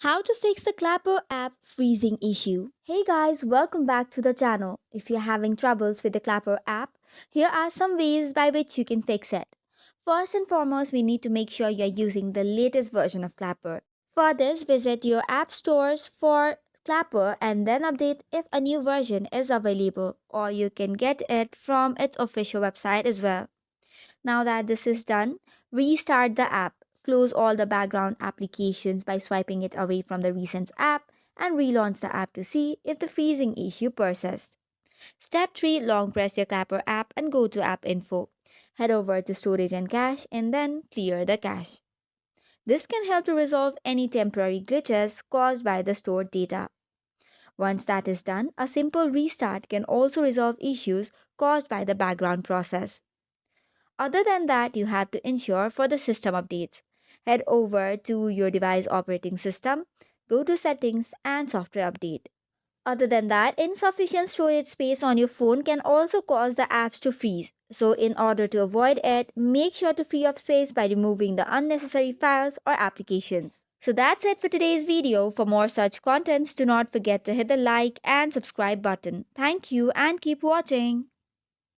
How to fix the Clapper app freezing issue. Hey guys, welcome back to the channel. If you're having troubles with the Clapper app, here are some ways by which you can fix it. First and foremost, we need to make sure you're using the latest version of Clapper. For this, visit your app stores for Clapper and then update if a new version is available, or you can get it from its official website as well. Now that this is done, restart the app. Close all the background applications by swiping it away from the recent app and relaunch the app to see if the freezing issue persists. Step 3. Long press your Clapper app and go to App Info. Head over to Storage and Cache and then clear the cache. This can help to resolve any temporary glitches caused by the stored data. Once that is done, a simple restart can also resolve issues caused by the background process. Other than that, you have to ensure for the system updates. Head over to your device operating system, go to settings and software update. Other than that, insufficient storage space on your phone can also cause the apps to freeze. So in order to avoid it, make sure to free up space by removing the unnecessary files or applications. So that's it for today's video. For more such contents, do not forget to hit the like and subscribe button. Thank you and keep watching.